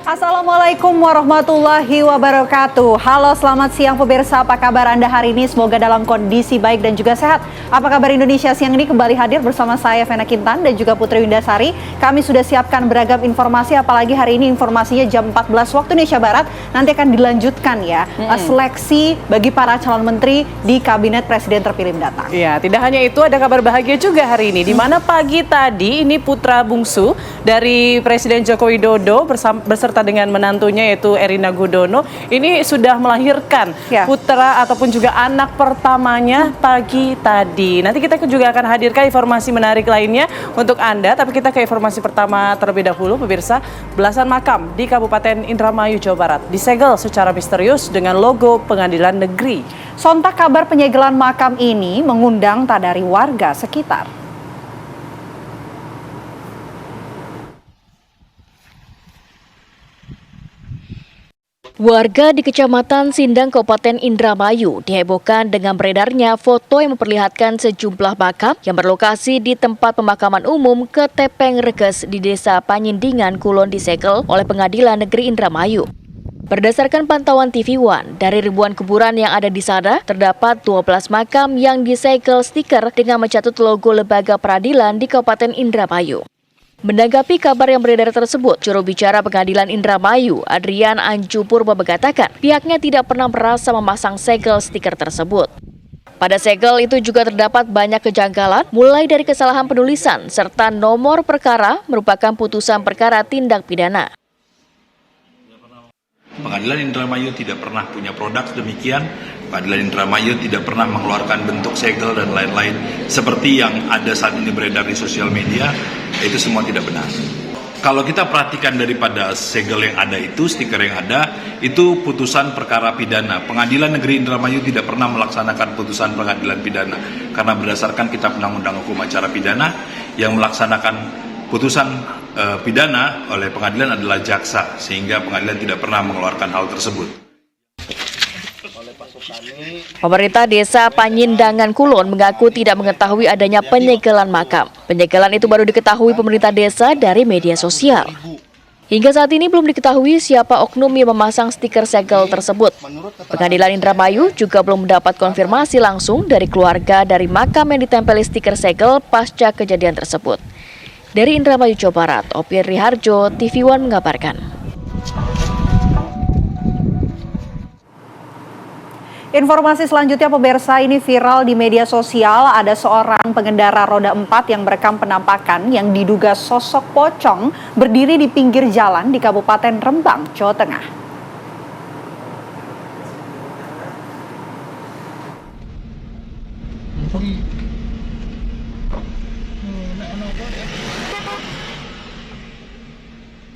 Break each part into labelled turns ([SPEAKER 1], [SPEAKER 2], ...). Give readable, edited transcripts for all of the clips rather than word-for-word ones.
[SPEAKER 1] Assalamualaikum warahmatullahi wabarakatuh. Halo, selamat siang pemirsa. Apa kabar Anda hari ini? Semoga dalam kondisi baik dan juga sehat. Apa kabar Indonesia siang ini? Kembali hadir bersama saya Vena Kintan dan juga Putri Windasari. Kami sudah siapkan beragam informasi, apalagi hari ini informasinya jam 14 waktu Indonesia Barat. Nanti akan dilanjutkan ya seleksi bagi para calon menteri di Kabinet Presiden terpilih mendatang.
[SPEAKER 2] Ya, tidak hanya itu, ada kabar bahagia juga hari ini, di mana pagi tadi ini putra bungsu dari Presiden Joko Widodo beserta dengan menantunya yaitu Erina Gudono ini sudah melahirkan putra ataupun juga anak pertamanya pagi tadi. Nanti kita juga akan hadirkan informasi menarik lainnya untuk Anda, tapi kita ke informasi pertama terlebih dahulu pemirsa. Belasan makam di Kabupaten Indramayu, Jawa Barat disegel secara misterius dengan logo pengadilan negeri.
[SPEAKER 1] Sontak kabar penyegelan makam ini mengundang tak dari warga sekitar.
[SPEAKER 3] Warga di Kecamatan Sindang, Kabupaten Indramayu dihebohkan dengan beredarnya foto yang memperlihatkan sejumlah makam yang berlokasi di tempat pemakaman umum Ketepeng Reges di Desa Panyindingan, Kulon disegel oleh Pengadilan Negeri Indramayu. Berdasarkan pantauan TV One, dari ribuan kuburan yang ada di sana, terdapat 12 makam yang disegel stiker dengan mencatut logo lembaga peradilan di Kabupaten Indramayu. Menanggapi kabar yang beredar tersebut, juru bicara Pengadilan Indramayu, Adrian Anju Purba mengatakan pihaknya tidak pernah merasa memasang segel stiker tersebut. Pada segel itu juga terdapat banyak kejanggalan, mulai dari kesalahan penulisan serta nomor perkara merupakan putusan perkara tindak pidana.
[SPEAKER 4] Pengadilan Indramayu tidak pernah punya produk demikian. Pengadilan Indramayu tidak pernah mengeluarkan bentuk segel dan lain-lain seperti yang ada saat ini beredar di sosial media. Itu semua tidak benar. Kalau kita perhatikan daripada segel yang ada itu, stiker yang ada, itu putusan perkara pidana. Pengadilan Negeri Indramayu tidak pernah melaksanakan putusan pengadilan pidana. Karena berdasarkan Kitab Undang-Undang Hukum Acara Pidana, yang melaksanakan putusan pidana oleh pengadilan adalah jaksa, sehingga pengadilan tidak pernah mengeluarkan hal tersebut.
[SPEAKER 3] Pemerintah Desa Panyindangan Kulon mengaku tidak mengetahui adanya penyegelan makam. Penyegelan itu baru diketahui pemerintah desa dari media sosial. Hingga saat ini belum diketahui siapa oknum yang memasang stiker segel tersebut. Pengadilan Indramayu juga belum mendapat konfirmasi langsung dari keluarga dari makam yang ditempeli stiker segel pasca kejadian tersebut. Dari Indramayu, Jawa Barat, Opir Riharjo, TV One mengabarkan.
[SPEAKER 1] Informasi selanjutnya pemirsa, ini viral di media sosial. Ada seorang pengendara roda 4 yang merekam penampakan yang diduga sosok pocong berdiri di pinggir jalan di Kabupaten Rembang, Jawa Tengah.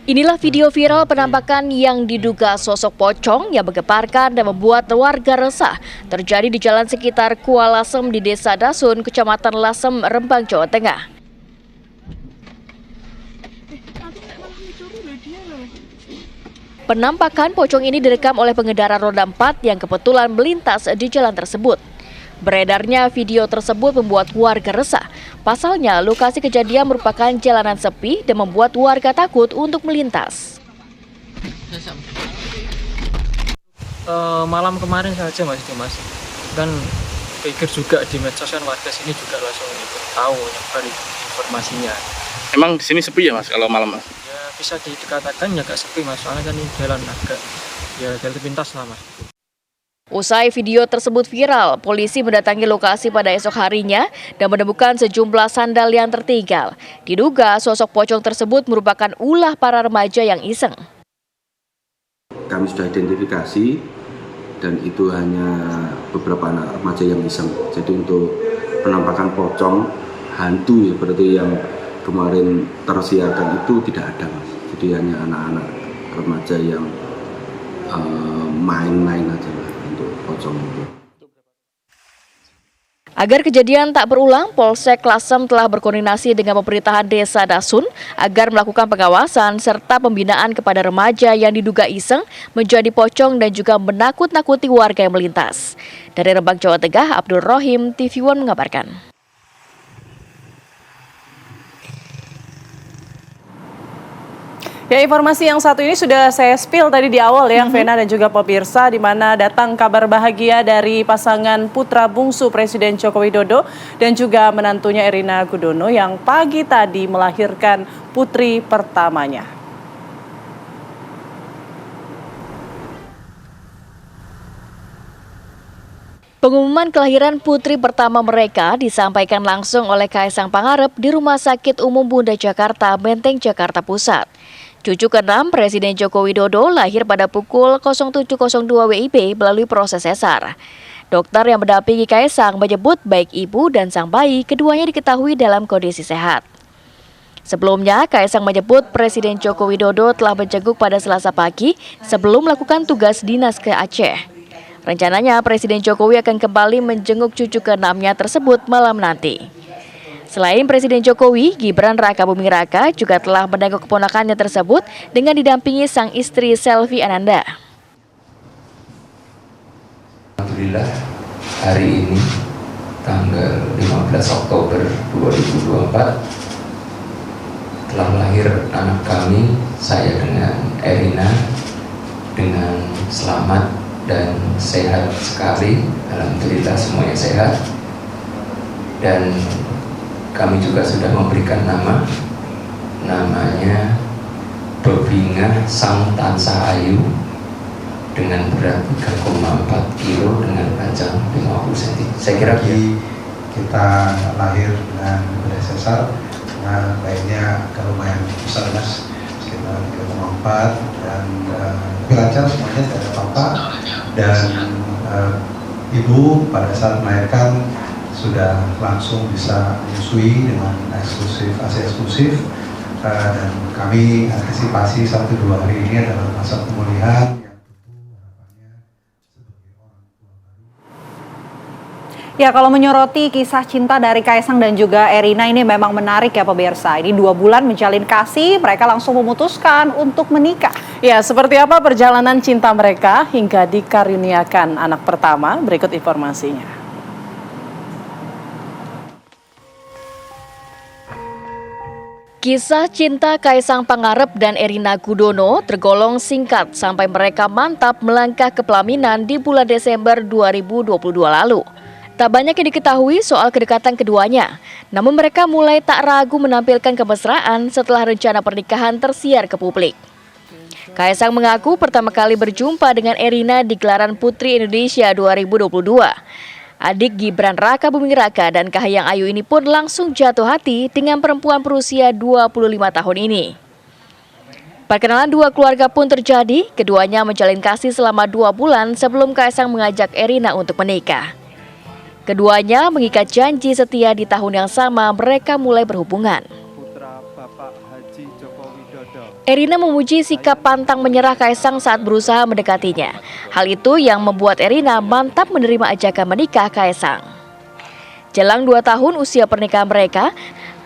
[SPEAKER 3] Inilah video viral penampakan yang diduga sosok pocong yang menggeparkan dan membuat warga resah. Terjadi di jalan sekitar Kualasem di Desa Dasun, Kecamatan Lasem, Rembang, Jawa Tengah. Penampakan pocong ini direkam oleh pengendara roda 4 yang kebetulan melintas di jalan tersebut. Beredarnya video tersebut membuat warga resah. Pasalnya, lokasi kejadian merupakan jalanan sepi dan membuat warga takut untuk melintas.
[SPEAKER 5] Malam kemarin saja mas, dan pikir juga di medsos kan warga sini juga langsung tahu nyebar informasinya.
[SPEAKER 6] Emang di sini sepi ya mas kalau malam mas?
[SPEAKER 5] Ya bisa dikatakan ya agak sepi mas, soalnya kan ini jalan agak ya jalan pintas lah mas.
[SPEAKER 3] Usai video tersebut viral, polisi mendatangi lokasi pada esok harinya dan menemukan sejumlah sandal yang tertinggal. Diduga sosok pocong tersebut merupakan ulah para remaja yang iseng.
[SPEAKER 7] Kami sudah identifikasi dan itu hanya beberapa anak remaja yang iseng. Jadi untuk penampakan pocong hantu seperti yang kemarin tersiarkan itu tidak ada mas. Jadi hanya anak-anak remaja yang main-main aja lah untuk pocong itu.
[SPEAKER 3] Agar kejadian tak berulang, Polsek Lasem telah berkoordinasi dengan pemerintahan Desa Dasun agar melakukan pengawasan serta pembinaan kepada remaja yang diduga iseng menjadi pocong dan juga menakut-nakuti warga yang melintas. Dari Rembang, Jawa Tengah, Abdul Rohim, TV One mengabarkan.
[SPEAKER 2] Ya, informasi yang satu ini sudah saya spill tadi di awal ya, Vena dan juga pemirsa, di mana datang kabar bahagia dari pasangan putra bungsu Presiden Joko Widodo dan juga menantunya Erina Gudono yang pagi tadi melahirkan putri pertamanya.
[SPEAKER 3] Pengumuman kelahiran putri pertama mereka disampaikan langsung oleh Kaisang Pangarep di Rumah Sakit Umum Bunda Jakarta, Menteng, Jakarta Pusat. Cucu ke-6 Presiden Joko Widodo lahir pada pukul 07.02 WIB melalui proses sesar. Dokter yang mendampingi Kaisang menyebut baik ibu dan sang bayi keduanya diketahui dalam kondisi sehat. Sebelumnya, Kaisang menyebut Presiden Joko Widodo telah menjenguk pada Selasa pagi sebelum melakukan tugas dinas ke Aceh. Rencananya Presiden Jokowi akan kembali menjenguk cucu ke-6-nya tersebut malam nanti. Selain Presiden Jokowi, Gibran Rakabuming Raka juga telah menengok keponakannya tersebut dengan didampingi sang istri Selvi Ananda.
[SPEAKER 8] Alhamdulillah hari ini tanggal 15 Oktober 2024 telah lahir anak kami, saya dengan Erina, dengan selamat dan sehat sekali. Alhamdulillah semuanya sehat. Dan kami juga sudah memberikan namanya Bebingah Sang Tansah Ayu dengan berat 3,4 kilo dengan panjang 50 cm. Saya kira
[SPEAKER 9] kita lahir dengan bedah sesar, nah bayinya agak lumayan besar mas, sekitar 3,4 dan lancar semuanya, tidak ada apa-apa. Dan ibu pada saat melahirkan sudah langsung bisa menyusui dengan ASI eksklusif, dan kami antisipasi 1-2 hari ini adalah masa pemulihan.
[SPEAKER 1] Ya, kalau menyoroti kisah cinta dari Kaisang dan juga Erina ini memang menarik ya pemirsa. Ini 2 bulan menjalin kasih, mereka langsung memutuskan untuk menikah.
[SPEAKER 2] Ya, seperti apa perjalanan cinta mereka hingga dikaruniakan anak pertama? Berikut informasinya.
[SPEAKER 3] Kisah cinta Kaisang Pangarep dan Erina Gudono tergolong singkat sampai mereka mantap melangkah ke pelaminan di bulan Desember 2022 lalu. Tak banyak yang diketahui soal kedekatan keduanya, namun mereka mulai tak ragu menampilkan kemesraan setelah rencana pernikahan tersiar ke publik. Kaisang mengaku pertama kali berjumpa dengan Erina di gelaran Putri Indonesia 2022. Adik Gibran Rakabuming Raka dan Kahiyang Ayu ini pun langsung jatuh hati dengan perempuan berusia 25 tahun ini. Perkenalan dua keluarga pun terjadi, keduanya menjalin kasih selama 2 bulan sebelum Kaisang mengajak Erina untuk menikah. Keduanya mengikat janji setia di tahun yang sama mereka mulai berhubungan. Erina memuji sikap pantang menyerah Kaisang saat berusaha mendekatinya. Hal itu yang membuat Erina mantap menerima ajakan menikah Kaisang. Jelang 2 tahun usia pernikahan mereka,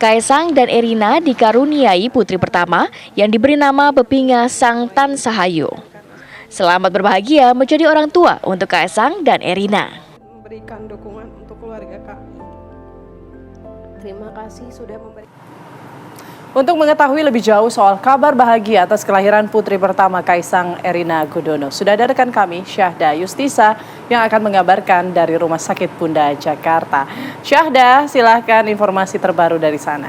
[SPEAKER 3] Kaisang dan Erina dikaruniai putri pertama yang diberi nama Bebingah Sang Tansah Ayu. Selamat berbahagia menjadi orang tua untuk Kaisang dan Erina.
[SPEAKER 10] Berikan dukungan untuk keluarga kami. Terima kasih sudah memberikan.
[SPEAKER 2] Untuk mengetahui lebih jauh soal kabar bahagia atas kelahiran putri pertama Kaisang Erina Gudono, sudah ada rekan kami Syahda Yustisa yang akan mengabarkan dari Rumah Sakit Bunda Jakarta. Syahda, silahkan informasi terbaru dari sana.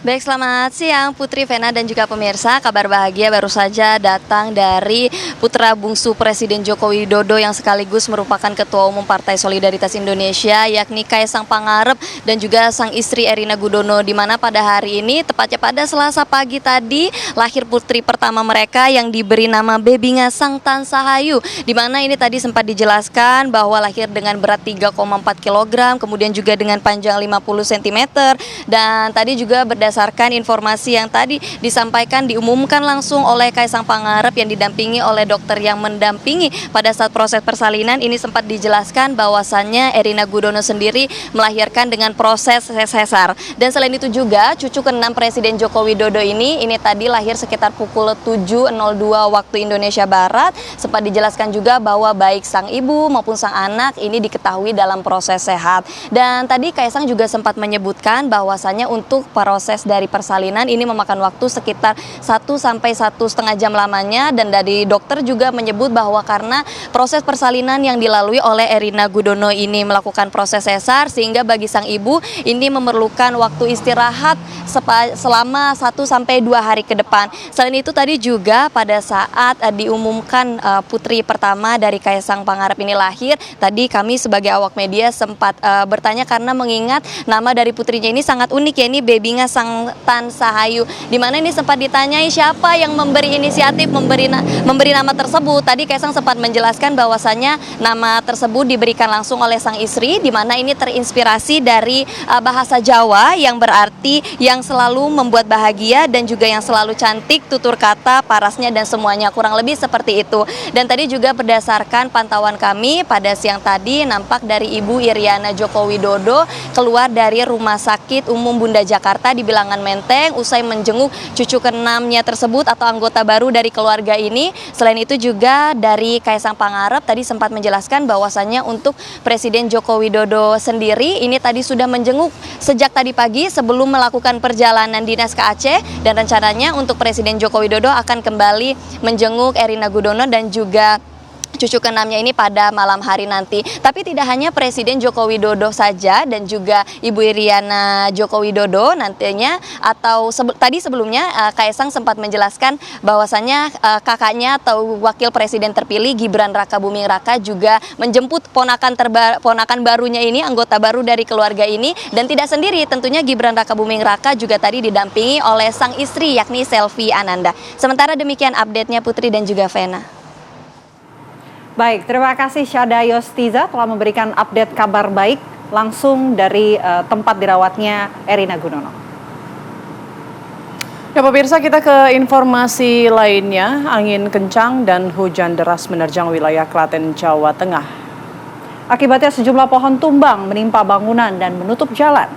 [SPEAKER 11] Baik, selamat siang Putri, Vena dan juga pemirsa. Kabar bahagia baru saja datang dari putra bungsu Presiden Joko Widodo yang sekaligus merupakan Ketua Umum Partai Solidaritas Indonesia, yakni Kaisang Pangarep dan juga sang istri Erina Gudono, di mana pada hari ini, tepatnya pada Selasa pagi tadi, lahir putri pertama mereka yang diberi nama Bebingah Sang Tansah Ayu, di mana ini tadi sempat dijelaskan bahwa lahir dengan berat 3,4 kg, kemudian juga dengan panjang 50 cm, dan tadi juga berdasarkan berdasarkan informasi yang tadi disampaikan, diumumkan langsung oleh Kaisang Pangarep yang didampingi oleh dokter yang mendampingi pada saat proses persalinan, ini sempat dijelaskan bahwasannya Erina Gudono sendiri melahirkan dengan proses sesar. Dan selain itu juga cucu ke-6 Presiden Joko Widodo ini tadi lahir sekitar pukul 7.02 waktu Indonesia Barat. Sempat dijelaskan juga bahwa baik sang ibu maupun sang anak ini diketahui dalam proses sehat. Dan tadi Kaisang juga sempat menyebutkan bahwasannya untuk proses dari persalinan ini memakan waktu sekitar 1 sampai 1,5 jam lamanya, dan dari dokter juga menyebut bahwa karena proses persalinan yang dilalui oleh Erina Gudono ini melakukan proses sesar, sehingga bagi sang ibu ini memerlukan waktu istirahat selama 1 sampai 2 hari ke depan. Selain itu tadi juga pada saat diumumkan putri pertama dari Kaisang Pangarep ini lahir, tadi kami sebagai awak media sempat bertanya karena mengingat nama dari putrinya ini sangat unik, ya, ini Bebinga Sangtan Sahayu, di mana ini sempat ditanyai siapa yang memberi inisiatif memberi nama tersebut. Tadi Kaisang sempat menjelaskan bahwasannya nama tersebut diberikan langsung oleh sang istri, di mana ini terinspirasi dari bahasa Jawa yang berarti yang selalu membuat bahagia dan juga yang selalu cantik, tutur kata, parasnya dan semuanya, kurang lebih seperti itu. Dan tadi juga berdasarkan pantauan kami pada siang tadi, nampak dari Ibu Iriana Joko Widodo keluar dari Rumah Sakit Umum Bunda Jakarta di Bilangan Menteng usai menjenguk cucu ke-6-nya tersebut atau anggota baru dari keluarga ini. Selain itu juga dari Kaisang Pangarep tadi sempat menjelaskan bahwasannya untuk Presiden Joko Widodo sendiri ini tadi sudah menjenguk sejak tadi pagi sebelum melakukan perjalanan dinas ke Aceh, dan rencananya untuk Presiden Joko Widodo akan kembali menjenguk Erina Gudono dan juga cucu ke-6-nya ini pada malam hari nanti. Tapi tidak hanya Presiden Joko Widodo saja dan juga Ibu Iriana Joko Widodo nantinya, atau tadi sebelumnya Kaisang sempat menjelaskan bahwasannya kakaknya atau wakil presiden terpilih Gibran Raka Buming Raka juga menjemput ponakan barunya ini, anggota baru dari keluarga ini, dan tidak sendiri tentunya. Gibran Raka Buming Raka juga tadi didampingi oleh sang istri yakni Selvi Ananda. Sementara demikian update-nya Putri dan juga Vena.
[SPEAKER 1] Baik, terima kasih Syada Yostiza telah memberikan update kabar baik langsung dari tempat dirawatnya Erina Gudono.
[SPEAKER 2] Ya pemirsa, kita ke informasi lainnya. Angin kencang dan hujan deras menerjang wilayah Klaten, Jawa Tengah.
[SPEAKER 1] Akibatnya sejumlah pohon tumbang menimpa bangunan dan menutup jalan.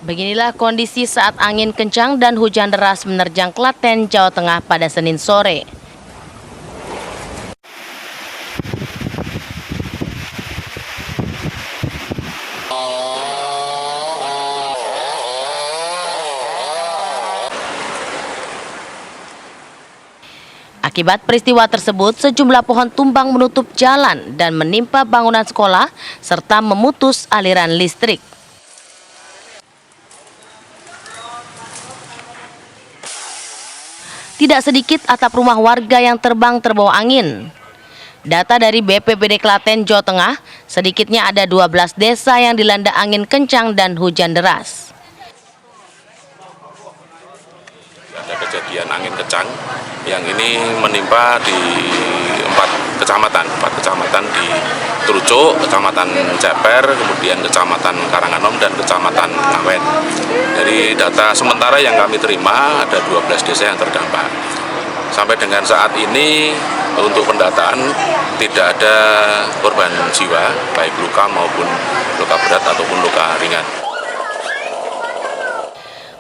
[SPEAKER 12] Beginilah kondisi saat angin kencang dan hujan deras menerjang Klaten, Jawa Tengah pada Senin sore. Akibat peristiwa tersebut, sejumlah pohon tumbang menutup jalan dan menimpa bangunan sekolah serta memutus aliran listrik. Tidak sedikit atap rumah warga yang terbang terbawa angin. Data dari BPBD Klaten, Jawa Tengah, sedikitnya ada 12 desa yang dilanda angin kencang dan hujan deras.
[SPEAKER 6] Ada kejadian angin kencang yang ini menimpa di 4 kecamatan di Trucuk, Kecamatan Ceper, kemudian Kecamatan Karanganom dan Kecamatan Ngawen. Dari data sementara yang kami terima ada 12 desa yang terdampak. Sampai dengan saat ini untuk pendataan tidak ada korban jiwa, baik luka maupun luka berat ataupun luka ringan.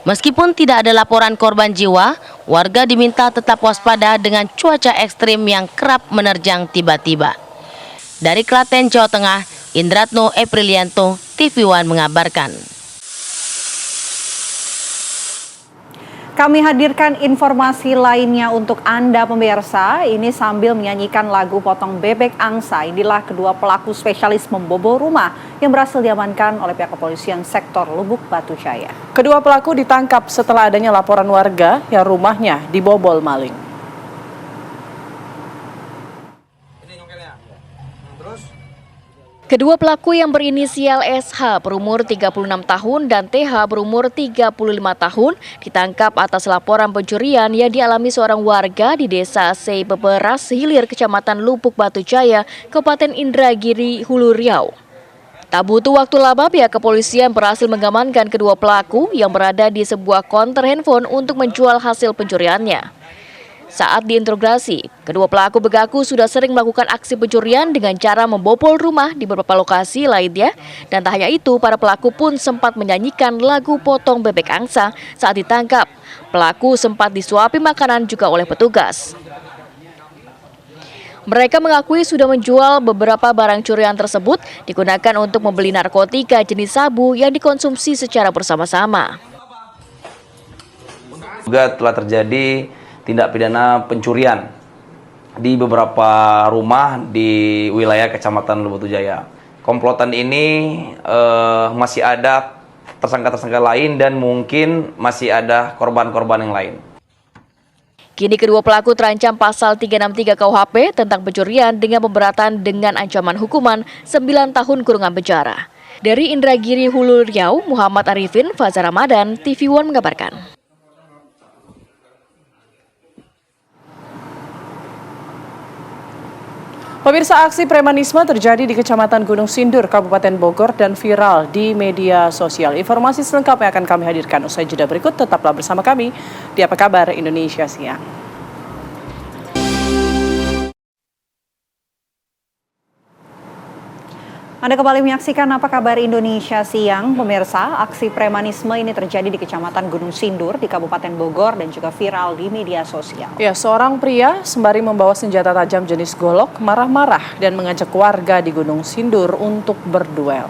[SPEAKER 12] Meskipun tidak ada laporan korban jiwa, warga diminta tetap waspada dengan cuaca ekstrim yang kerap menerjang tiba-tiba. Dari Klaten, Jawa Tengah, Indratno Eprilianto, TV One mengabarkan.
[SPEAKER 1] Kami hadirkan informasi lainnya untuk Anda pemirsa, ini sambil menyanyikan lagu Potong Bebek Angsa. Inilah kedua pelaku spesialis membobol rumah yang berhasil diamankan oleh pihak kepolisian sektor Lubuk Batu Jaya.
[SPEAKER 2] Kedua pelaku ditangkap setelah adanya laporan warga yang rumahnya dibobol maling.
[SPEAKER 3] Kedua pelaku yang berinisial SH berumur 36 tahun dan TH berumur 35 tahun ditangkap atas laporan pencurian yang dialami seorang warga di Desa Seibeberas Hilir, Kecamatan Lubuk Batu Jaya, Kabupaten Indragiri, Hulu Riau. Tak butuh waktu lama, pihak kepolisian berhasil mengamankan kedua pelaku yang berada di sebuah konter handphone untuk menjual hasil pencuriannya. Saat diinterogasi, kedua pelaku mengaku sudah sering melakukan aksi pencurian dengan cara membobol rumah di beberapa lokasi lainnya. Dan tak hanya itu, para pelaku pun sempat menyanyikan lagu Potong Bebek Angsa saat ditangkap. Pelaku sempat disuapi makanan juga oleh petugas. Mereka mengakui sudah menjual beberapa barang curian tersebut digunakan untuk membeli narkotika jenis sabu yang dikonsumsi secara bersama-sama.
[SPEAKER 13] Juga telah terjadi tindak pidana pencurian di beberapa rumah di wilayah Kecamatan Lubuk Batu Jaya. Komplotan ini masih ada tersangka-tersangka lain dan mungkin masih ada korban-korban yang lain.
[SPEAKER 3] Kini kedua pelaku terancam pasal 363 KUHP tentang pencurian dengan pemberatan dengan ancaman hukuman 9 tahun kurungan penjara. Dari Indragiri, Hulu Riau, Muhammad Arifin, Fajar Ramadan, TV One mengabarkan.
[SPEAKER 2] Pemirsa, aksi premanisme terjadi di Kecamatan Gunung Sindur, Kabupaten Bogor dan viral di media sosial. Informasi selengkapnya akan kami hadirkan usai jeda berikut. Tetaplah bersama kami di Apa Kabar Indonesia Siang.
[SPEAKER 1] Anda kembali menyaksikan Apa Kabar Indonesia Siang. Pemirsa, aksi premanisme ini terjadi di Kecamatan Gunung Sindur di Kabupaten Bogor dan juga viral di media sosial.
[SPEAKER 2] Ya, seorang pria sembari membawa senjata tajam jenis golok marah-marah dan mengajak warga di Gunung Sindur untuk berduel.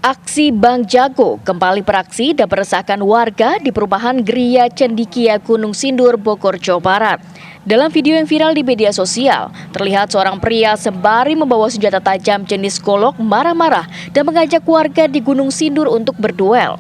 [SPEAKER 3] Aksi Bang Jago kembali beraksi dan meresahkan warga di perumahan Gria Cendikia Gunung Sindur, Bogor, Jawa Barat. Dalam video yang viral di media sosial, terlihat seorang pria sembari membawa senjata tajam jenis golok marah-marah dan mengajak warga di Gunung Sindur untuk berduel.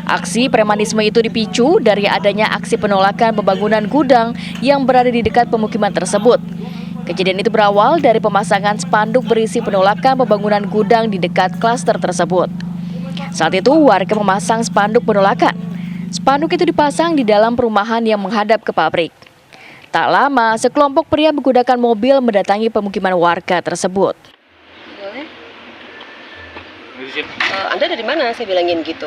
[SPEAKER 3] Aksi premanisme itu dipicu dari adanya aksi penolakan pembangunan gudang yang berada di dekat pemukiman tersebut. Kejadian itu berawal dari pemasangan spanduk berisi penolakan pembangunan gudang di dekat klaster tersebut. Saat itu warga memasang spanduk penolakan. Spanduk itu dipasang di dalam perumahan yang menghadap ke pabrik. Tak lama, sekelompok pria menggunakan mobil mendatangi pemukiman warga tersebut.
[SPEAKER 14] Anda dari mana? Saya bilangin gitu.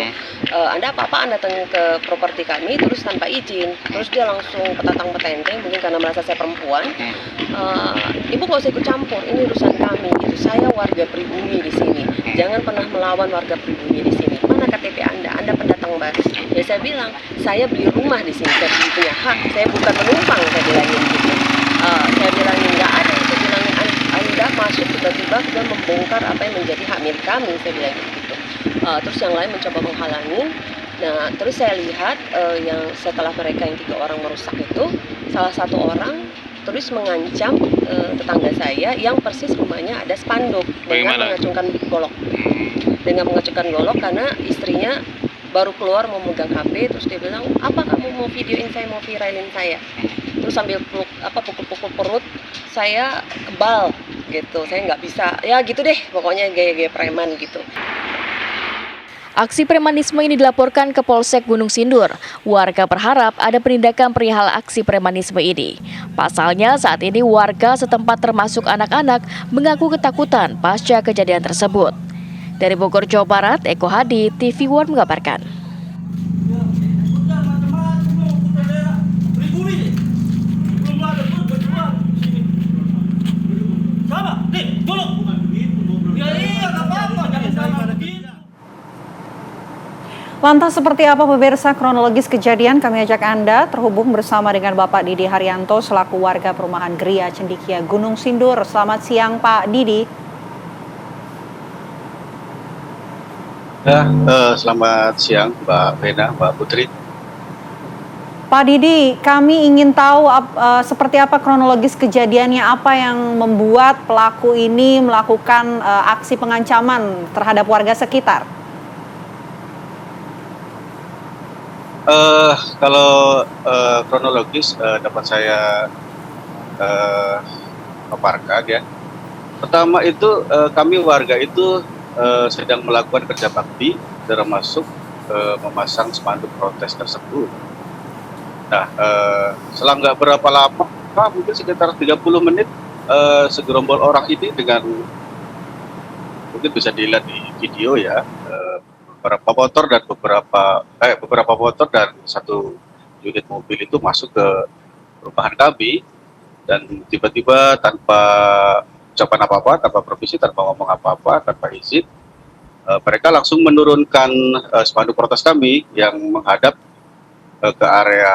[SPEAKER 14] Anda apa-apaan datang ke properti kami terus tanpa izin. Terus dia langsung petatang-petenteng, mungkin karena merasa saya perempuan. Ibu nggak usah ikut campur, ini urusan kami. Gitu. Saya warga pribumi di sini. Jangan pernah melawan warga pribumi di sini. Mana KTP Anda? Anda pendatang baru. Ya saya bilang, saya beli rumah di sini. Saya punya hak. Saya bukan menumpang. Saya bilangin gitu. Saya bilangin nggak ada. Saya bilangin Anda masuk tiba-tiba dan membongkar apa yang menjadi hak milik kami. Saya bilang gitu. Terus yang lain mencoba menghalangi. Nah, terus saya lihat yang setelah mereka yang 3 orang merusak itu, salah satu orang terus mengancam tetangga saya yang persis rumahnya ada spanduk dengan mengacungkan golok. Dengan mengacungkan golok karena istrinya baru keluar mau megang HP, terus dia bilang, apa kamu mau videoin saya, mau viralin saya? Terus sambil pukul-pukul perut, saya kebal gitu, saya nggak bisa, ya gitu deh, pokoknya gaya-gaya preman gitu.
[SPEAKER 3] Aksi premanisme ini dilaporkan ke Polsek Gunung Sindur. Warga berharap ada penindakan perihal aksi premanisme ini. Pasalnya saat ini warga setempat termasuk anak-anak mengaku ketakutan pasca kejadian tersebut. Dari Bogor, Jawa Barat, Eko Hadi, TV One mengabarkan.
[SPEAKER 1] Lantas seperti apa pemirsa kronologis kejadian, kami ajak Anda terhubung bersama dengan Bapak Didi Haryanto selaku warga perumahan Gria Cendikia Gunung Sindur. Selamat siang Pak Didi.
[SPEAKER 15] Selamat siang Mbak Vena, Mbak Putri.
[SPEAKER 1] Pak Didi, kami ingin tahu seperti apa kronologis kejadiannya, apa yang membuat pelaku ini melakukan aksi pengancaman terhadap warga sekitar.
[SPEAKER 15] Kalau kronologis dapat saya paparkan ya. Pertama itu kami warga itu sedang melakukan kerja bakti, termasuk memasang spanduk protes tersebut. Nah, selang nggak berapa lama, mungkin sekitar 30 menit, segerombol orang ini dengan, mungkin bisa dilihat di video ya, beberapa motor dan satu unit mobil itu masuk ke perumahan kami, dan tiba-tiba tanpa ucapan apa-apa, tanpa provisi, tanpa ngomong apa-apa, tanpa izin, mereka langsung menurunkan spanduk protes kami yang menghadap ke area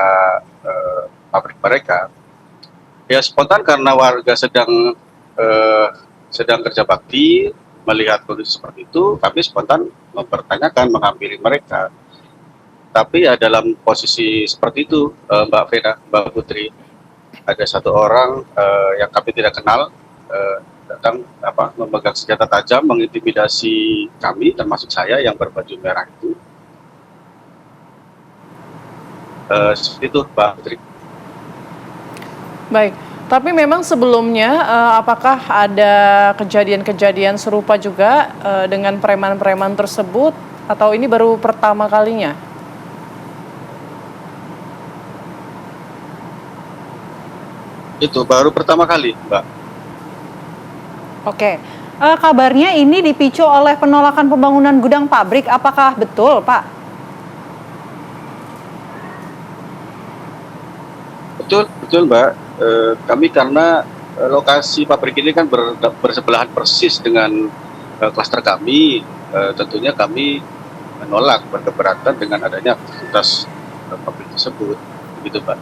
[SPEAKER 15] pabrik mereka. Ya spontan karena warga sedang kerja bakti, melihat kondisi seperti itu, kami spontan mempertanyakan, menghampiri mereka. Tapi ya dalam posisi seperti itu, Mbak Vena, Mbak Putri, ada satu orang yang kami tidak kenal datang memegang senjata tajam, mengintimidasi kami, termasuk saya yang berbaju merah itu. Seperti itu, Mbak Putri.
[SPEAKER 2] Baik, tapi memang sebelumnya apakah ada kejadian-kejadian serupa juga dengan preman-preman tersebut, atau ini baru pertama kalinya?
[SPEAKER 15] Itu baru pertama kali, Mbak.
[SPEAKER 1] Oke, kabarnya ini dipicu oleh penolakan pembangunan gudang pabrik, apakah betul, Pak?
[SPEAKER 15] Betul Mbak. Kami karena lokasi pabrik ini kan bersebelahan persis dengan klaster kami, tentunya kami menolak, berkeberatan dengan adanya aktivitas pabrik tersebut, begitu Mbak.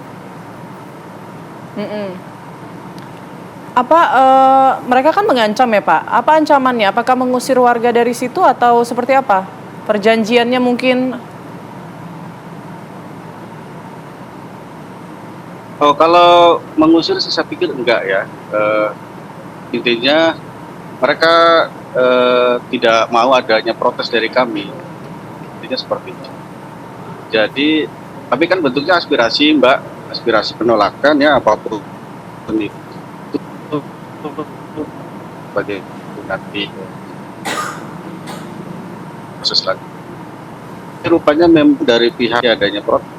[SPEAKER 2] Mereka kan mengancam ya Pak? Apa ancamannya? Apakah mengusir warga dari situ atau seperti apa? Perjanjiannya mungkin?
[SPEAKER 15] Oh, kalau mengusir saya pikir enggak ya. Intinya mereka tidak mau adanya protes dari kami. Intinya seperti itu. Jadi, tapi kan bentuknya aspirasi, Mbak, aspirasi penolakan ya, apapun itu sebagai nanti proses lagi. Rupanya memang dari pihak adanya protes.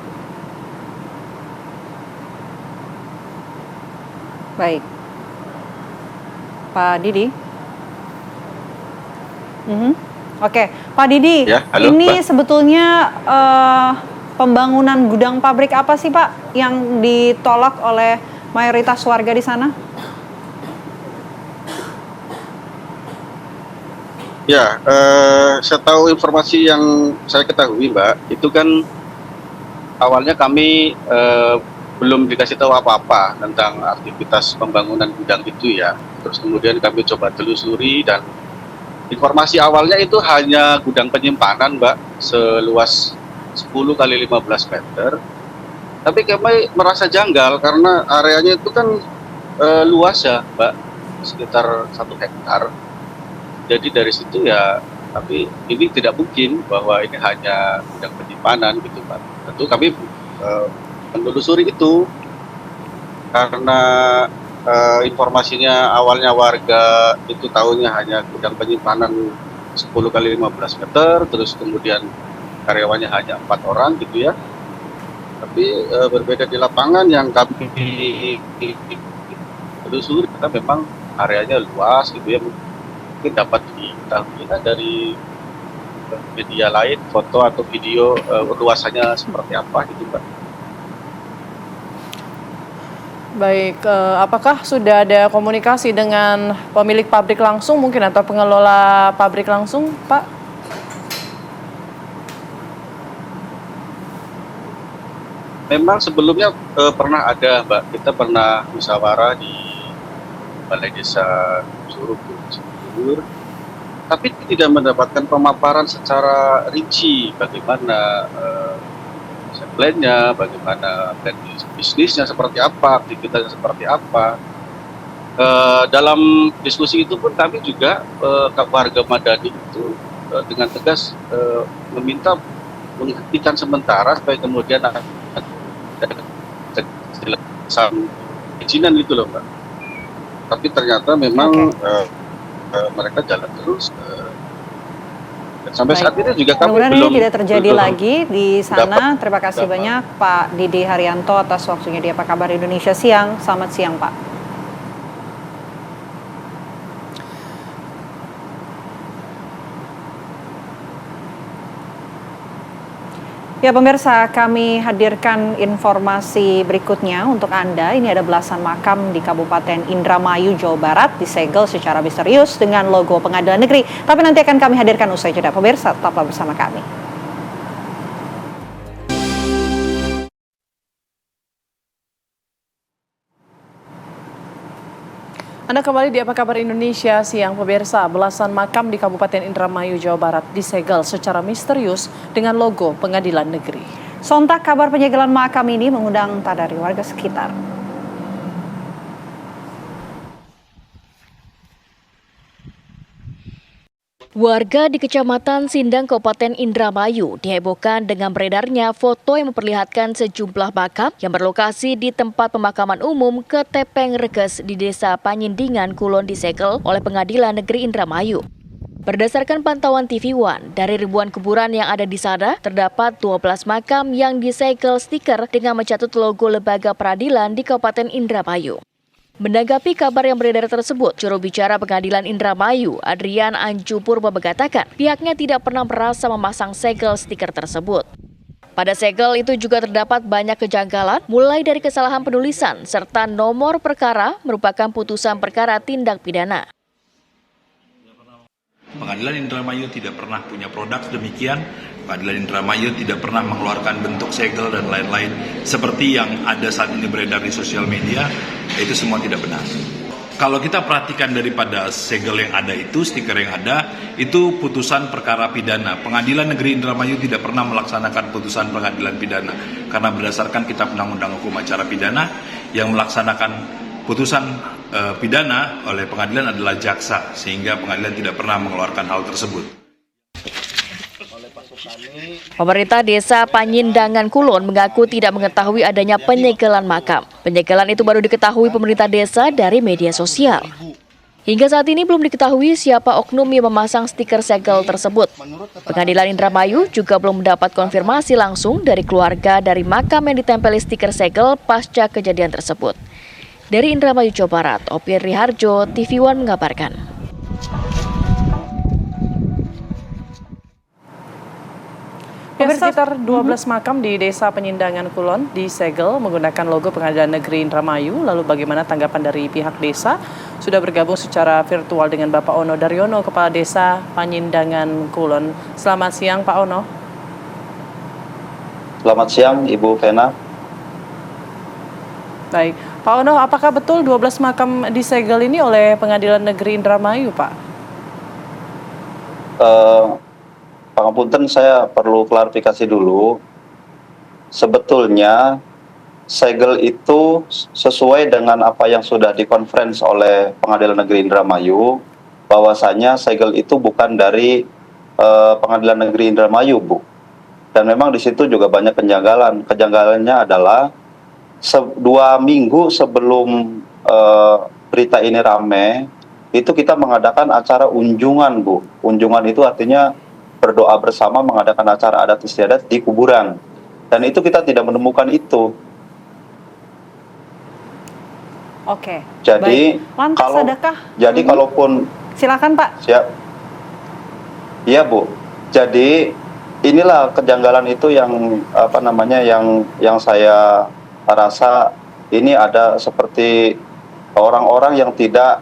[SPEAKER 1] Baik, Pak Didi. Oke, Pak Didi,
[SPEAKER 15] ya, halo,
[SPEAKER 1] ini
[SPEAKER 15] Mbak.
[SPEAKER 1] sebetulnya pembangunan gudang pabrik apa sih Pak yang ditolak oleh mayoritas warga di sana?
[SPEAKER 15] Ya, saya tahu informasi yang saya ketahui Mbak, itu kan awalnya kami belum dikasih tahu apa-apa tentang aktivitas pembangunan gudang itu ya. Terus kemudian kami coba telusuri dan informasi awalnya itu hanya gudang penyimpanan Mbak, seluas 10 kali 15 meter. Tapi kami merasa janggal karena areanya itu kan luas ya Mbak, sekitar 1 hektar. Jadi dari situ ya, tapi ini tidak mungkin bahwa ini hanya gudang penyimpanan gitu Mbak. Tentu kami menelusuri itu karena informasinya awalnya warga itu tahunya hanya gudang penyimpanan 10 kali 15 meter, terus kemudian karyawannya hanya 4 orang gitu ya. Tapi berbeda di lapangan yang kami telusuri, karena memang areanya luas gitu ya, mungkin dapat diketahui dari media lain, foto atau video luasannya seperti apa gitu Mbak.
[SPEAKER 2] Baik, apakah sudah ada komunikasi dengan pemilik pabrik langsung mungkin atau pengelola pabrik langsung, Pak?
[SPEAKER 15] Memang sebelumnya pernah ada, Mbak. Kita pernah musyawarah di Balai Desa Suruh, tapi tidak mendapatkan pemaparan secara rinci bagaimana plannya, bagaimana plan bisnisnya seperti apa, aktivitasnya seperti apa. Dalam diskusi itu pun kami juga warga Madani itu dengan tegas meminta menghentikan sementara supaya kemudian ada izinan itu loh Pak. Tapi ternyata memang mereka jalan terus. Sampai saat ini juga kami
[SPEAKER 1] mudah-mudahan
[SPEAKER 15] belum
[SPEAKER 1] ini tidak terjadi lagi di sana. Terima kasih banyak Pak Didi Haryanto atas waktunya di Apa Kabar Indonesia Siang. Selamat siang Pak. Ya pemirsa, kami hadirkan informasi berikutnya untuk Anda. Ini ada belasan makam di Kabupaten Indramayu, Jawa Barat disegel secara misterius dengan logo Pengadilan Negeri. Tapi nanti akan kami hadirkan usai jeda. Pemirsa, tetaplah bersama kami.
[SPEAKER 2] Anda kembali di Apa Kabar Indonesia Siang pemirsa. Belasan makam di Kabupaten Indramayu, Jawa Barat disegel secara misterius dengan logo Pengadilan Negeri.
[SPEAKER 1] Sontak kabar penyegelan makam ini mengundang tak dari warga sekitar.
[SPEAKER 3] Warga di Kecamatan Sindang, Kabupaten Indramayu dihebohkan dengan beredarnya foto yang memperlihatkan sejumlah makam yang berlokasi di tempat pemakaman umum ke Tepeng Reges di Desa Panyindingan, Kulon disegel oleh Pengadilan Negeri Indramayu. Berdasarkan pantauan TV One, dari ribuan kuburan yang ada di sana, terdapat 12 makam yang disegel stiker dengan mencatut logo Lembaga Peradilan di Kabupaten Indramayu. Menanggapi kabar yang beredar tersebut, juru bicara Pengadilan Indramayu, Adrian Anju Purba mengatakan pihaknya tidak pernah merasa memasang segel stiker tersebut. Pada segel itu juga terdapat banyak kejanggalan, mulai dari kesalahan penulisan serta nomor perkara merupakan putusan perkara tindak pidana.
[SPEAKER 4] Pengadilan Indramayu tidak pernah punya produk demikian. Pengadilan Indramayu tidak pernah mengeluarkan bentuk segel dan lain-lain seperti yang ada saat ini beredar di sosial media. Itu semua tidak benar. Kalau kita perhatikan daripada segel yang ada itu, stiker yang ada, itu putusan perkara pidana. Pengadilan Negeri Indramayu tidak pernah melaksanakan putusan pengadilan pidana karena berdasarkan Kitab Undang-Undang Hukum Acara Pidana yang melaksanakan putusan pidana oleh pengadilan adalah jaksa, sehingga pengadilan tidak pernah mengeluarkan hal tersebut.
[SPEAKER 3] Pemerintah Desa Panyindangan Kulon mengaku tidak mengetahui adanya penyegelan makam. Penyegelan itu baru diketahui pemerintah desa dari media sosial. Hingga saat ini belum diketahui siapa oknum yang memasang stiker segel tersebut. Pengadilan Indramayu juga belum mendapat konfirmasi langsung dari keluarga dari makam yang ditempeli stiker segel pasca kejadian tersebut. Dari Indramayu, Jawa Barat, Opir Riharjo, TV One mengabarkan.
[SPEAKER 2] Sekitar 12 makam di Desa Penyindangan Kulon disegel menggunakan logo Pengadilan Negeri Indramayu. Lalu bagaimana tanggapan dari pihak desa? Sudah bergabung secara virtual dengan Bapak Ono Daryono, Kepala Desa Penyindangan Kulon. Selamat siang Pak Ono.
[SPEAKER 16] Selamat siang Ibu Vena.
[SPEAKER 2] Baik, Pak Ono, apakah betul 12 makam disegel ini oleh Pengadilan Negeri Indramayu, Pak?
[SPEAKER 16] Pangapunten, saya perlu klarifikasi dulu. Sebetulnya segel itu sesuai dengan apa yang sudah dikonferensi oleh Pengadilan Negeri Indramayu, bahwasanya segel itu bukan dari Pengadilan Negeri Indramayu, Bu. Dan memang di situ juga banyak kejanggalan. Kejanggalannya adalah 2 minggu sebelum berita ini rame, itu kita mengadakan acara unjungan, Bu. Unjungan itu artinya berdoa bersama, mengadakan acara adat istiadat di kuburan. Dan itu kita tidak menemukan itu.
[SPEAKER 1] Oke.
[SPEAKER 16] Jadi
[SPEAKER 1] baik.
[SPEAKER 16] Kalaupun
[SPEAKER 1] silakan Pak.
[SPEAKER 16] Siap. Iya, Bu. Jadi inilah kejanggalan itu yang yang saya rasa ini ada seperti orang-orang yang tidak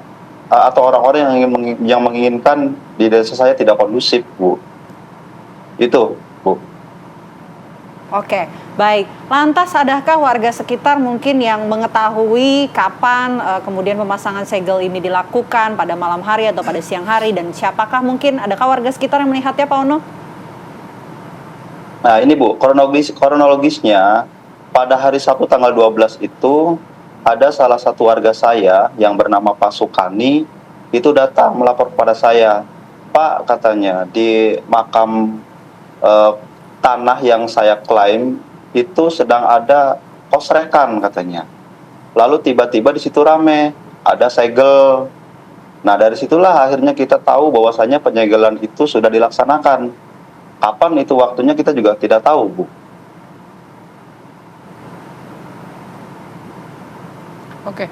[SPEAKER 16] atau orang-orang yang menginginkan di desa saya tidak kondusif, Bu. Itu, Bu.
[SPEAKER 1] Oke, baik. Lantas adakah warga sekitar mungkin yang mengetahui kapan kemudian pemasangan segel ini dilakukan, pada malam hari atau pada siang hari, dan siapakah mungkin, adakah warga sekitar yang melihatnya, Pak Ono?
[SPEAKER 16] Nah ini Bu, kronologisnya pada hari Sabtu tanggal 12 itu ada salah satu warga saya yang bernama Pak Sukani itu datang melapor kepada saya, Pak, katanya di makam tanah yang saya klaim itu sedang ada kosrekan katanya. Lalu tiba-tiba di situ rame, ada segel. Nah dari situlah akhirnya kita tahu bahwasanya penyegelan itu sudah dilaksanakan. Kapan itu waktunya kita juga tidak tahu, Bu.
[SPEAKER 2] Oke.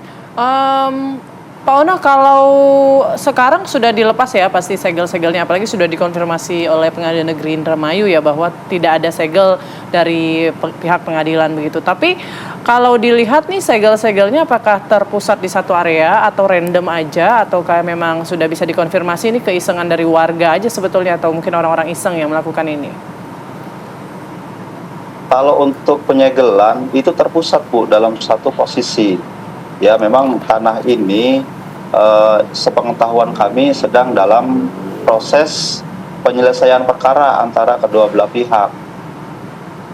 [SPEAKER 2] Pak Ono, kalau sekarang sudah dilepas ya pasti segel-segelnya, apalagi sudah dikonfirmasi oleh Pengadilan Negeri Indramayu ya bahwa tidak ada segel dari pihak pengadilan begitu. Tapi kalau dilihat nih segel-segelnya apakah terpusat di satu area atau random aja, atau kayak memang sudah bisa dikonfirmasi ini keisengan dari warga aja sebetulnya, atau mungkin orang-orang iseng yang melakukan ini?
[SPEAKER 16] Kalau untuk penyegelan itu terpusat, Bu, dalam satu posisi. Ya memang tanah ini sepengetahuan kami sedang dalam proses penyelesaian perkara antara kedua belah pihak.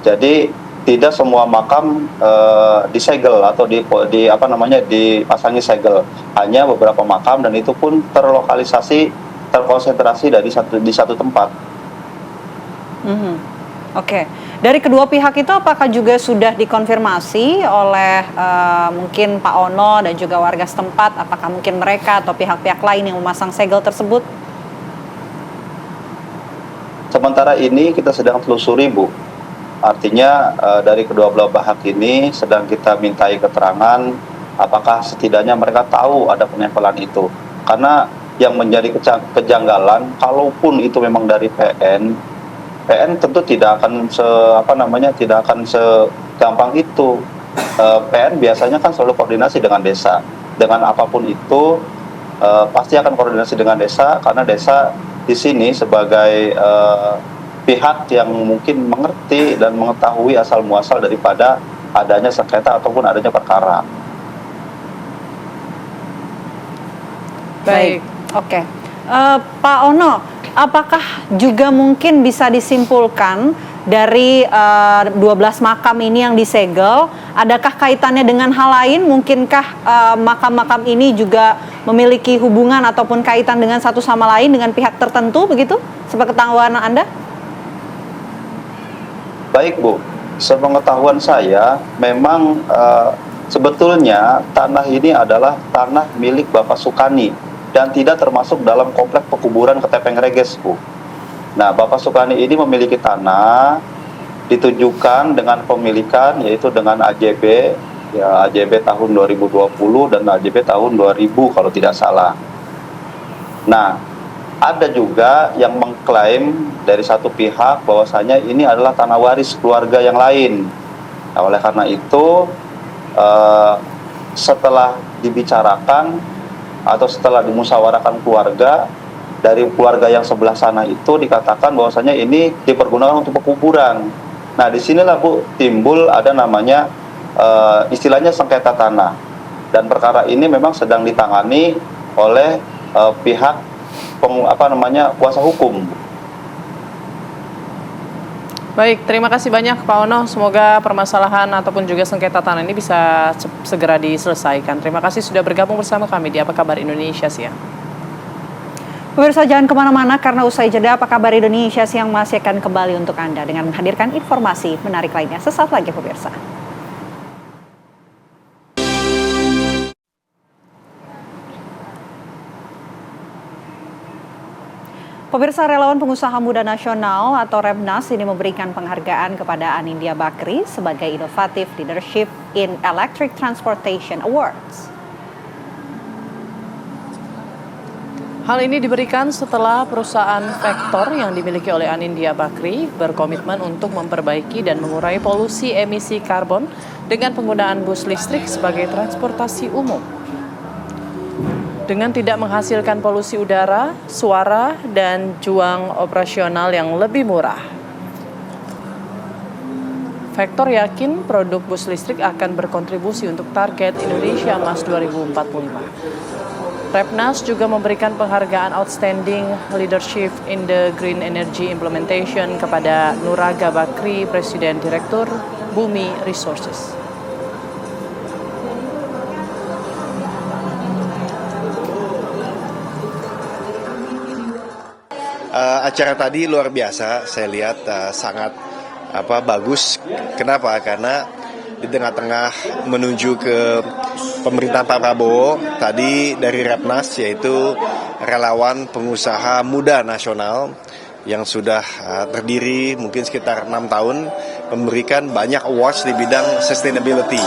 [SPEAKER 16] Jadi tidak semua makam disegel atau dipasangi segel. Hanya beberapa makam, dan itu pun terkonsentrasi di satu tempat.
[SPEAKER 1] Oke. Dari kedua pihak itu apakah juga sudah dikonfirmasi oleh mungkin Pak Ono dan juga warga setempat, apakah mungkin mereka atau pihak-pihak lain yang memasang segel tersebut?
[SPEAKER 16] Sementara ini kita sedang telusuri, Bu. Artinya dari kedua belah pihak ini sedang kita mintai keterangan apakah setidaknya mereka tahu ada penempelan itu. Karena yang menjadi kejanggalan, kalaupun itu memang dari PN tentu tidak akan segampang itu. PN biasanya kan selalu koordinasi dengan desa. Dengan apapun itu pasti akan koordinasi dengan desa, karena desa di sini sebagai pihak yang mungkin mengerti dan mengetahui asal muasal daripada adanya sengketa ataupun adanya perkara.
[SPEAKER 1] Baik, oke. Pak Ono, apakah juga mungkin bisa disimpulkan dari 12 makam ini yang disegel, adakah kaitannya dengan hal lain? Mungkinkah makam-makam ini juga memiliki hubungan ataupun kaitan dengan satu sama lain dengan pihak tertentu begitu? Sepengetahuan Anda?
[SPEAKER 16] Baik, Bu. Sepengetahuan saya, memang sebetulnya tanah ini adalah tanah milik Bapak Sukani dan tidak termasuk dalam komplek pekuburan Ketepeng Reges, Bu. Nah, Bapak Sukani ini memiliki tanah, ditujukan dengan pemilikan yaitu dengan AJB, ya AJB tahun 2020 dan AJB tahun 2000 kalau tidak salah. Nah, ada juga yang mengklaim dari satu pihak bahwasanya ini adalah tanah waris keluarga yang lain. Nah, oleh karena itu setelah dibicarakan atau setelah dimusyawarahkan keluarga, dari keluarga yang sebelah sana itu dikatakan bahwasanya ini dipergunakan untuk pekuburan. Nah, disinilah, Bu, timbul ada namanya istilahnya sengketa tanah, dan perkara ini memang sedang ditangani oleh pihak kuasa hukum.
[SPEAKER 2] Baik, terima kasih banyak Pak Ono. Semoga permasalahan ataupun juga sengketa tanah ini bisa segera diselesaikan. Terima kasih sudah bergabung bersama kami di Apa Kabar Indonesia Siang.
[SPEAKER 1] Pemirsa, jangan kemana-mana karena usai jeda Apa Kabar Indonesia Siang masih akan kembali untuk Anda dengan menghadirkan informasi menarik lainnya. Sesaat lagi, pemirsa. Pemirsa, relawan pengusaha muda nasional atau Remnas ini memberikan penghargaan kepada Anindya Bakri sebagai Innovative Leadership in Electric Transportation Awards.
[SPEAKER 2] Hal ini diberikan setelah perusahaan Vector yang dimiliki oleh Anindya Bakri berkomitmen untuk memperbaiki dan mengurangi polusi emisi karbon dengan penggunaan bus listrik sebagai transportasi umum. Dengan tidak menghasilkan polusi udara, suara, dan juang operasional yang lebih murah. Vektor yakin produk bus listrik akan berkontribusi untuk target Indonesia Emas 2045. Repnas juga memberikan penghargaan Outstanding Leadership in the Green Energy Implementation kepada Nuraga Bakri, Presiden Direktur Bumi Resources.
[SPEAKER 17] Acara tadi luar biasa, saya lihat sangat bagus. Kenapa? Karena di tengah-tengah menuju ke pemerintahan Pak Prabowo, tadi dari Repnas yaitu relawan pengusaha muda nasional yang sudah terdiri mungkin sekitar 6 tahun memberikan banyak awards di bidang sustainability.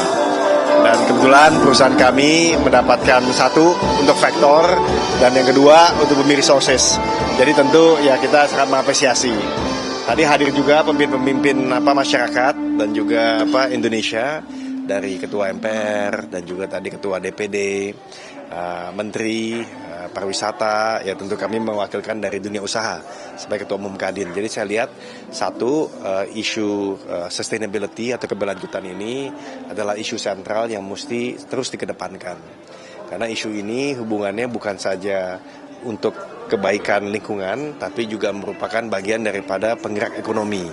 [SPEAKER 17] Dan kebetulan perusahaan kami mendapatkan satu untuk Vektor dan yang kedua untuk Bumi Resources. Jadi tentu ya kita sangat mengapresiasi. Tadi hadir juga pemimpin-pemimpin masyarakat dan juga Indonesia dari Ketua MPR dan juga tadi Ketua DPD, Menteri Pariwisata, ya tentu kami mewakilkan dari dunia usaha sebagai Ketua Umum Kadin. Jadi saya lihat satu isu sustainability atau keberlanjutan ini adalah isu sentral yang mesti terus dikedepankan. Karena isu ini hubungannya bukan saja untuk kebaikan lingkungan, tapi juga merupakan bagian daripada penggerak ekonomi.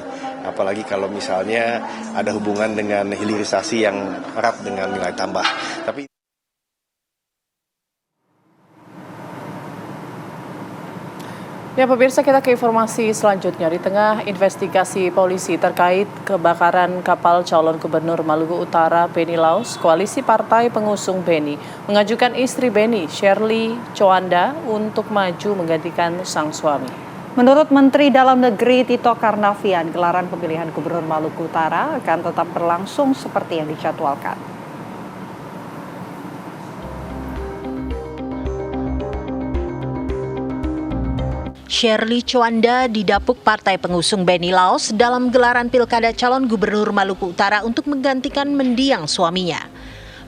[SPEAKER 17] Apalagi kalau misalnya ada hubungan dengan hilirisasi yang erat dengan nilai tambah. Tapi
[SPEAKER 2] ya pemirsa, kita ke informasi selanjutnya. Di tengah investigasi polisi terkait kebakaran kapal calon gubernur Maluku Utara Beni Laus, koalisi partai pengusung Beni mengajukan istri Beni, Shirley Chowanda, untuk maju menggantikan sang suami.
[SPEAKER 1] Menurut Menteri Dalam Negeri Tito Karnavian, gelaran pemilihan gubernur Maluku Utara akan tetap berlangsung seperti yang dijadwalkan.
[SPEAKER 18] Shirley Chowanda didapuk partai pengusung Beni Laus dalam gelaran pilkada calon gubernur Maluku Utara untuk menggantikan mendiang suaminya.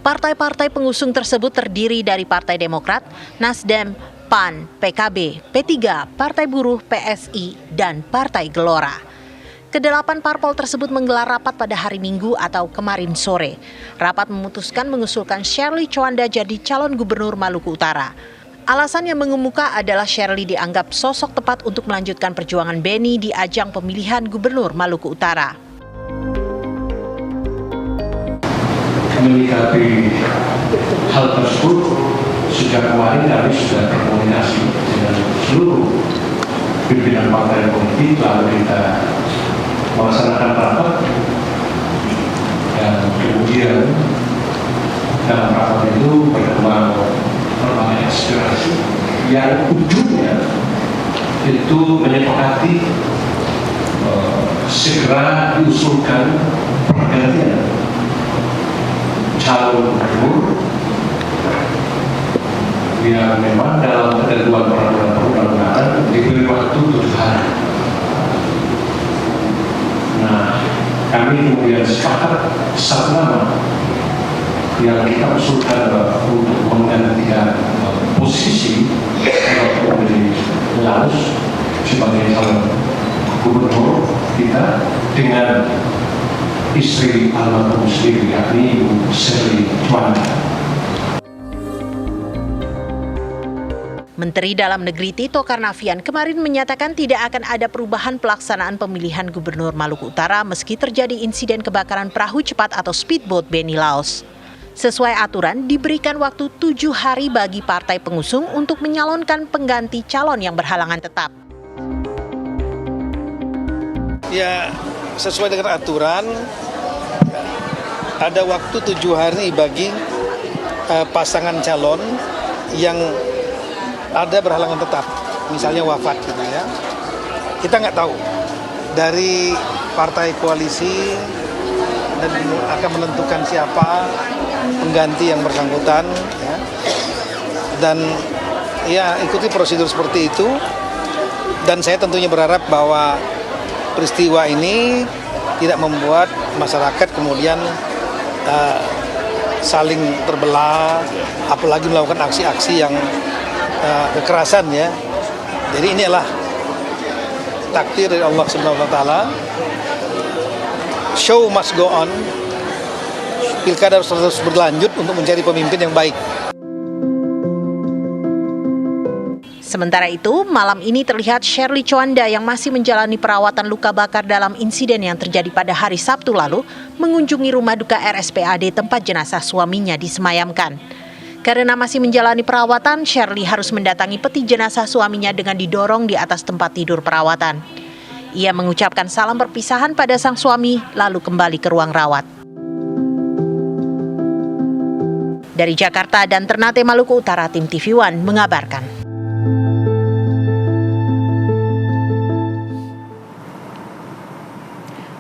[SPEAKER 18] Partai-partai pengusung tersebut terdiri dari Partai Demokrat, Nasdem, PAN, PKB, P3, Partai Buruh, PSI, dan Partai Gelora. Kedelapan parpol tersebut menggelar rapat pada hari Minggu atau kemarin sore. Rapat memutuskan mengusulkan Shirley Chowanda jadi calon gubernur Maluku Utara. Alasan yang mengemuka adalah Shirley dianggap sosok tepat untuk melanjutkan perjuangan Beni di ajang pemilihan gubernur Maluku Utara.
[SPEAKER 19] Menyikapi hal tersebut, sejak kemarin kami sudah berkoordinasi dengan seluruh pimpinan partai politik, lalu kita melaksanakan rapat dan kemudian dalam rapat itu berkembang berbagai aspirasi yang ujungnya itu menyepakati segera diusulkan pergantian calon gubernur yang memang dalam ketentuan peraturan perundang-undangan diberi waktu 7 hari. Nah, kami kemudian sepakat satu nama yang kita usulkan untuk menggantikan posisi Beni Laus sebagai calon gubernur kita dengan istri almarhum sendiri, yakni Ibu Shirley Chowanda.
[SPEAKER 18] Menteri Dalam Negeri Tito Karnavian kemarin menyatakan tidak akan ada perubahan pelaksanaan pemilihan gubernur Maluku Utara meski terjadi insiden kebakaran perahu cepat atau speedboat Beni Laus. Sesuai aturan, diberikan waktu 7 hari bagi partai pengusung untuk menyalonkan pengganti calon yang berhalangan tetap.
[SPEAKER 20] Ya, sesuai dengan aturan, ada waktu 7 hari bagi pasangan calon yang ada berhalangan tetap, misalnya wafat gitu ya. Kita nggak tahu dari partai koalisi dan akan menentukan siapa pengganti yang bersangkutan ya. Dan ya ikuti prosedur seperti itu, dan saya tentunya berharap bahwa peristiwa ini tidak membuat masyarakat kemudian saling terbelah, apalagi melakukan aksi-aksi yang kekerasan ya. Jadi inilah takdir dari Allah Subhanahu wa taala. show must go on. Pilkada harus terus berlanjut untuk mencari pemimpin yang baik.
[SPEAKER 18] Sementara itu, malam ini terlihat Shirley Chowanda yang masih menjalani perawatan luka bakar dalam insiden yang terjadi pada hari Sabtu lalu mengunjungi rumah duka RSPAD tempat jenazah suaminya disemayamkan. Karena masih menjalani perawatan, Shirley harus mendatangi peti jenazah suaminya dengan didorong di atas tempat tidur perawatan. Ia mengucapkan salam perpisahan pada sang suami lalu kembali ke ruang rawat. Dari Jakarta dan Ternate, Maluku Utara, tim TV One mengabarkan.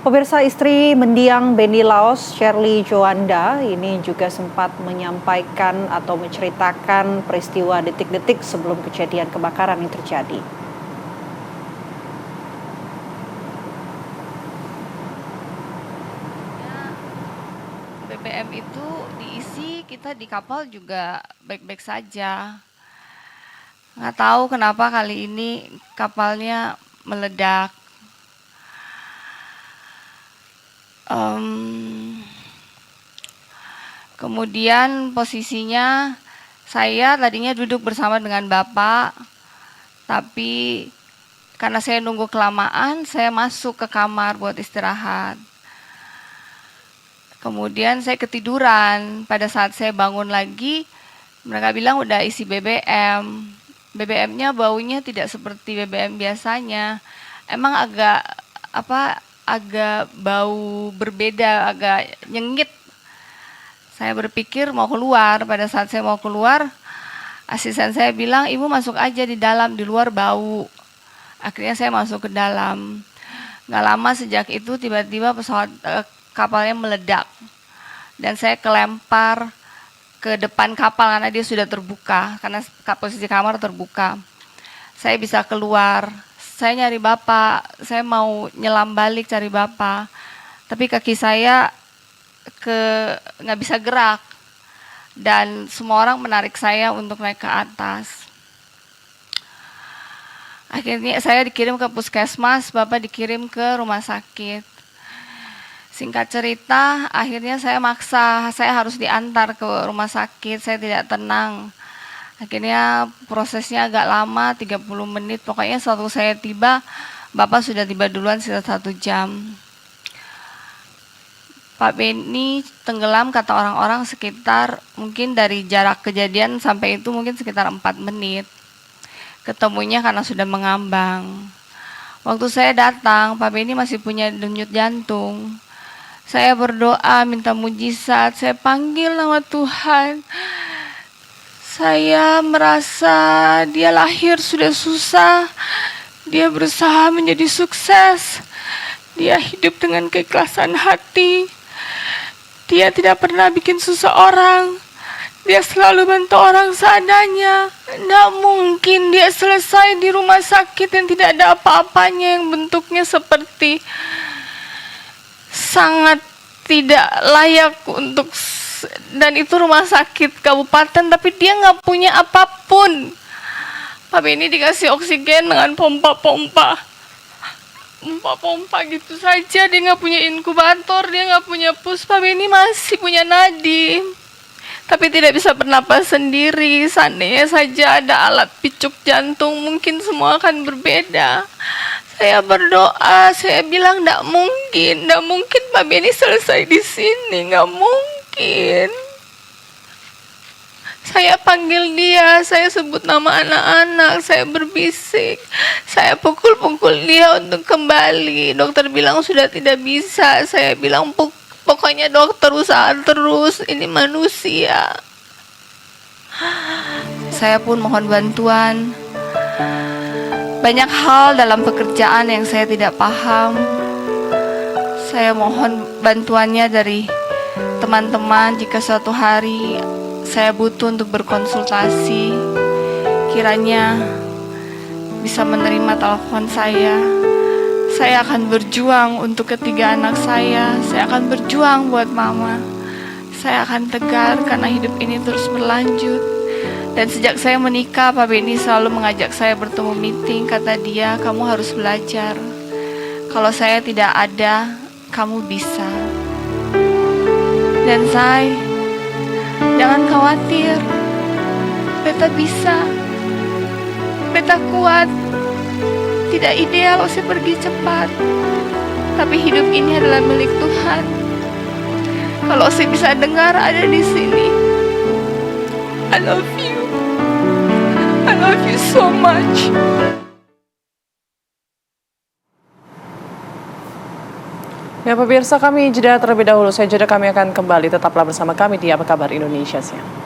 [SPEAKER 1] Pemirsa, istri mendiang Benny Laos, Shirley Chowanda, ini juga sempat menyampaikan atau menceritakan peristiwa detik-detik sebelum kejadian kebakaran yang terjadi.
[SPEAKER 21] BBM itu diisi, kita di kapal juga baik-baik saja. Nggak tahu kenapa kali ini kapalnya meledak. Kemudian posisinya saya tadinya duduk bersama dengan Bapak, tapi karena saya nunggu kelamaan, saya masuk ke kamar buat istirahat. Kemudian saya ketiduran. Pada saat saya bangun lagi, mereka bilang udah isi BBM. BBM-nya baunya tidak seperti BBM biasanya. Emang agak bau berbeda, agak nyengit. Saya berpikir mau keluar. Pada saat saya mau keluar, asisten saya bilang, ibu masuk aja di dalam, di luar bau. Akhirnya saya masuk ke dalam. Gak lama sejak itu tiba-tiba kapalnya meledak. Dan saya kelempar ke depan kapal karena dia sudah terbuka, karena posisi kamar terbuka. Saya bisa keluar. Saya nyari Bapak, saya mau nyelam balik cari Bapak, tapi kaki saya nggak bisa gerak, dan semua orang menarik saya untuk naik ke atas. Akhirnya saya dikirim ke puskesmas, Bapak dikirim ke rumah sakit. Singkat cerita, akhirnya saya maksa, saya harus diantar ke rumah sakit, saya tidak tenang. Akhirnya prosesnya agak lama, 30 menit. Pokoknya waktu saya tiba, Bapak sudah tiba duluan sekitar 1 jam. Pak Benny tenggelam kata orang-orang sekitar, mungkin dari jarak kejadian sampai itu mungkin sekitar 4 menit. Ketemunya karena sudah mengambang. Waktu saya datang, Pak Benny masih punya denyut jantung. Saya berdoa, minta mujizat, saya panggil nama Tuhan. Saya merasa dia lahir sudah susah, dia berusaha menjadi sukses, dia hidup dengan keikhlasan hati, dia tidak pernah bikin susah orang, dia selalu bantu orang seadanya. Tidak mungkin dia selesai di rumah sakit yang tidak ada apa-apanya, yang bentuknya seperti sangat tidak layak untuk, dan itu rumah sakit kabupaten, tapi dia nggak punya apapun. Pak Benny dikasih oksigen dengan pompa-pompa gitu saja. Dia nggak punya inkubator, dia nggak punya pus. Pak Benny masih punya nadi, tapi tidak bisa bernapas sendiri. Seandainya saja ada alat picuk jantung, mungkin semua akan berbeda. Saya berdoa, saya bilang tidak mungkin Pak Benny selesai di sini, nggak mungkin. Saya panggil dia, saya sebut nama anak-anak, saya berbisik, saya pukul-pukul dia untuk kembali. Dokter bilang sudah tidak bisa. Saya bilang pokoknya dokter usaha terus, ini manusia. Saya pun mohon bantuan. Banyak hal dalam pekerjaan yang saya tidak paham. Saya mohon bantuannya dari teman-teman jika suatu hari saya butuh untuk berkonsultasi. Kiranya bisa menerima telepon saya. Saya akan berjuang untuk ketiga anak saya. Saya akan berjuang buat mama. Saya akan tegar karena hidup ini terus berlanjut. Dan sejak saya menikah, Pak Benny selalu mengajak saya bertemu meeting. Kata dia, kamu harus belajar. Kalau saya tidak ada, kamu bisa. Dan Say, jangan khawatir. Beta bisa. Beta kuat. Tidak ideal Ose pergi cepat. Tapi hidup ini adalah milik Tuhan. Kalau Ose bisa dengar ada di sini. I love you. I love you so much.
[SPEAKER 2] Ya pemirsa, kami jeda terlebih dahulu. Saya jeda, kami akan kembali. Tetaplah bersama kami di Apa Kabar Indonesia Siang.